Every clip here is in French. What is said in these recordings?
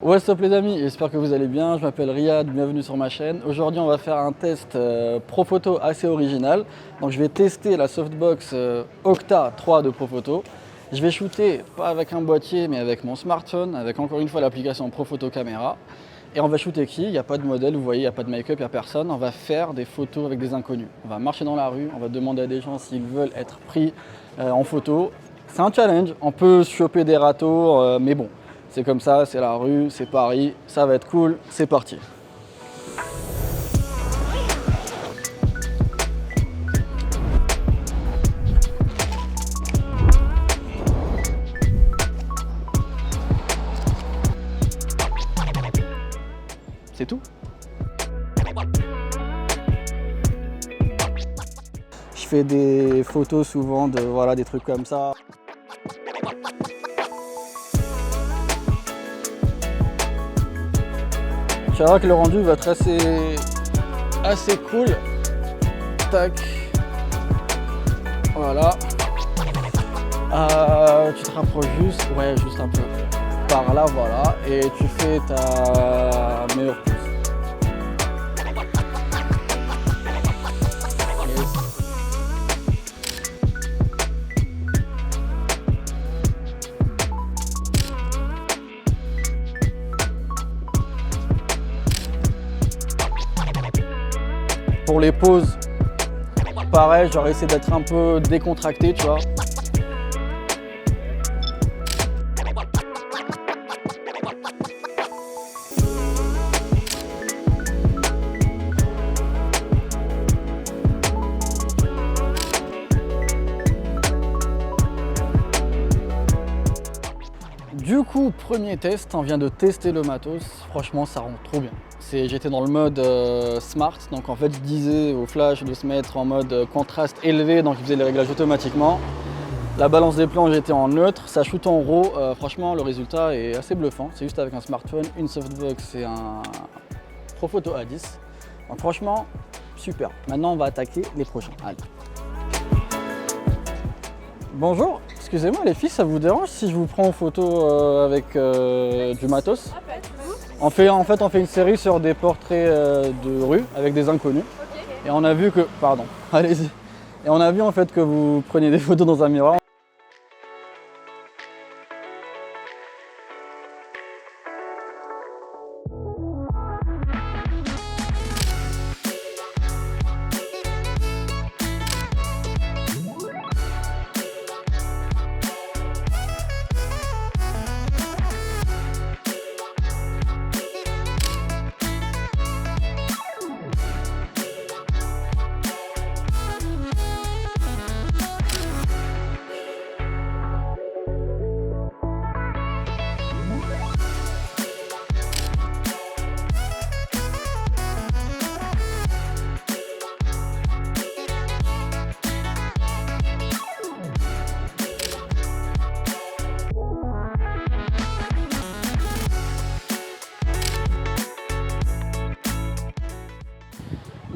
What's up les amis, j'espère que vous allez bien, je m'appelle Riyad, bienvenue sur ma chaîne. Aujourd'hui on va faire un test Profoto assez original. Donc je vais tester la softbox Octa 3 de Profoto. Je vais shooter pas avec un boîtier mais avec mon smartphone, avec encore une fois l'application Profoto Caméra. Et on va shooter qui? Il n'y a pas de modèle, vous voyez, il n'y a pas de make-up, il n'y a personne. On va faire des photos avec des inconnus. On va marcher dans la rue, on va demander à des gens s'ils veulent être pris en photo. C'est un challenge, on peut choper des râteaux, mais bon. C'est comme ça, c'est la rue, c'est Paris, ça va être cool, c'est parti. C'est tout. Je fais des photos souvent de voilà, des trucs comme ça. Tu vas voir que le rendu va être assez cool. Tac. Voilà. Tu te rapproches juste, ouais, juste un peu. Par là, voilà. Et tu fais ta meilleure pose. Pour les poses, pareil, j'aurais essayé d'être un peu décontracté, tu vois. Du coup, premier test, on vient de tester le matos, franchement ça rend trop bien. J'étais dans le mode smart, donc en fait je disais au flash de se mettre en mode contraste élevé, donc il faisait les réglages automatiquement. La balance des plans j'étais en neutre, ça shoot en RAW, franchement le résultat est assez bluffant. C'est juste avec un smartphone, une softbox et un Profoto A10. Donc franchement, super. Maintenant on va attaquer les prochains. Allez. Bonjour, excusez-moi les filles, ça vous dérange si je vous prends en photo avec du matos? En fait, on fait une série sur des portraits de rue avec des inconnus. Okay. Et on a vu que, pardon, allez-y. Et on a vu en fait que vous preniez des photos dans un miroir.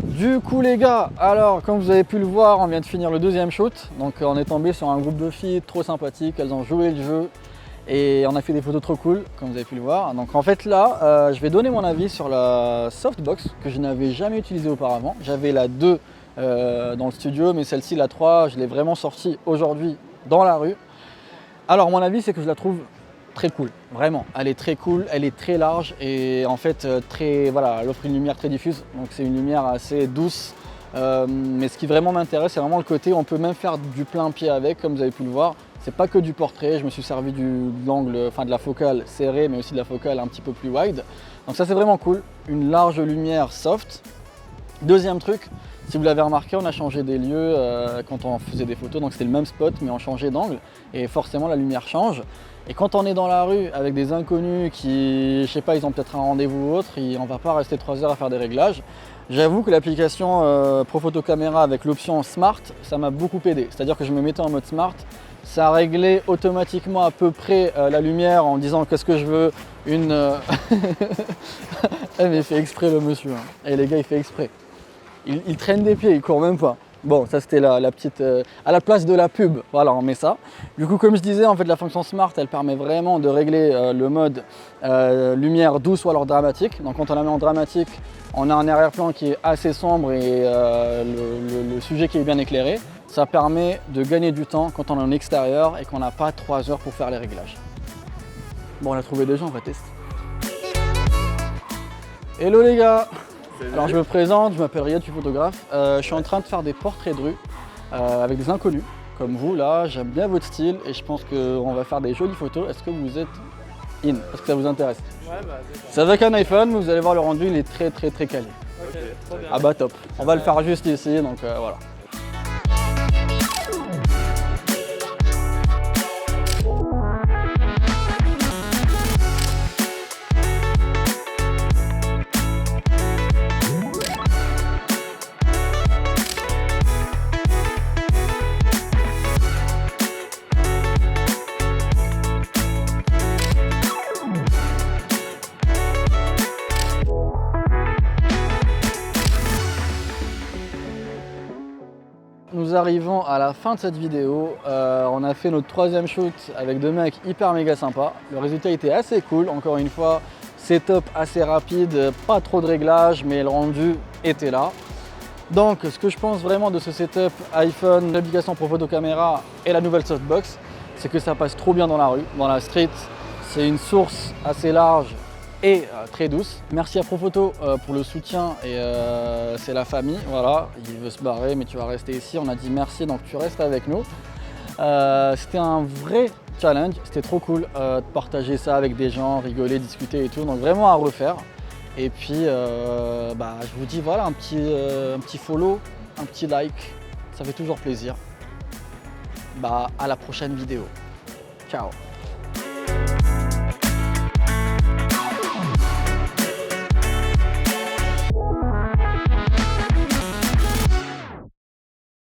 Du coup les gars, alors comme vous avez pu le voir, on vient de finir le deuxième shoot. Donc on est tombé sur un groupe de filles trop sympathiques, elles ont joué le jeu et on a fait des photos trop cool, comme vous avez pu le voir. Donc en fait là, je vais donner mon avis sur la softbox que je n'avais jamais utilisée auparavant. J'avais la 2 dans le studio, mais celle-ci, la 3, je l'ai vraiment sortie aujourd'hui dans la rue. Alors mon avis, c'est que je la trouve très cool, vraiment, elle est très cool, elle est très large et en fait voilà, elle offre une lumière très diffuse, donc c'est une lumière assez douce, mais ce qui vraiment m'intéresse, c'est vraiment le côté, on peut même faire du plein pied avec, comme vous avez pu le voir. C'est pas que du portrait, je me suis servi de l'angle, enfin de la focale serrée, mais aussi de la focale un petit peu plus wide, donc ça c'est vraiment cool, une large lumière soft. Deuxième truc, si vous l'avez remarqué, on a changé des lieux quand on faisait des photos, donc c'était le même spot mais on changeait d'angle et forcément la lumière change. Et quand on est dans la rue avec des inconnus qui, je sais pas, ils ont peut-être un rendez-vous ou autre, on va pas rester 3 heures à faire des réglages. J'avoue que l'application Profoto Caméra avec l'option Smart, ça m'a beaucoup aidé. C'est-à-dire que je me mettais en mode Smart, ça réglait automatiquement à peu près la lumière en disant qu'est-ce que je veux, une... Eh mais il fait exprès le monsieur, hein. Et les gars il fait exprès. Il traîne des pieds, il court même pas. Bon, ça c'était la petite, à la place de la pub, voilà, on met ça. Du coup, comme je disais, en fait, la fonction Smart, elle permet vraiment de régler le mode lumière douce ou alors dramatique. Donc quand on la met en dramatique, on a un arrière-plan qui est assez sombre et le sujet qui est bien éclairé. Ça permet de gagner du temps quand on est en extérieur et qu'on n'a pas 3 heures pour faire les réglages. Bon, on a trouvé des gens, on va tester. Hello les gars! Alors je me présente, je m'appelle Riyad, je suis photographe. Je suis en train de faire des portraits de rue avec des inconnus, comme vous là. J'aime bien votre style et je pense qu'on va faire des jolies photos. Est-ce que vous êtes in? Est-ce que ça vous intéresse? Ouais, bah c'est avec un iPhone, mais vous allez voir le rendu, il est très quali. ok, trop bien. Ah bah top. On va le faire juste ici, donc voilà. Nous arrivons à la fin de cette vidéo. On a fait notre 3e shoot avec 2 mecs hyper méga sympas. Le résultat était assez cool. Encore une fois, setup assez rapide, pas trop de réglages, mais le rendu était là. Donc, ce que je pense vraiment de ce setup iPhone, l'application pour photocaméra et la nouvelle softbox, c'est que ça passe trop bien dans la rue, dans la street. C'est une source assez large et très douce. Merci à Profoto pour le soutien et c'est la famille, voilà, il veut se barrer mais tu vas rester ici, on a dit merci donc tu restes avec nous. C'était un vrai challenge, c'était trop cool de partager ça avec des gens, rigoler, discuter et tout, donc vraiment à refaire. Et puis je vous dis voilà, un petit follow, un petit like, ça fait toujours plaisir. À la prochaine vidéo. Ciao.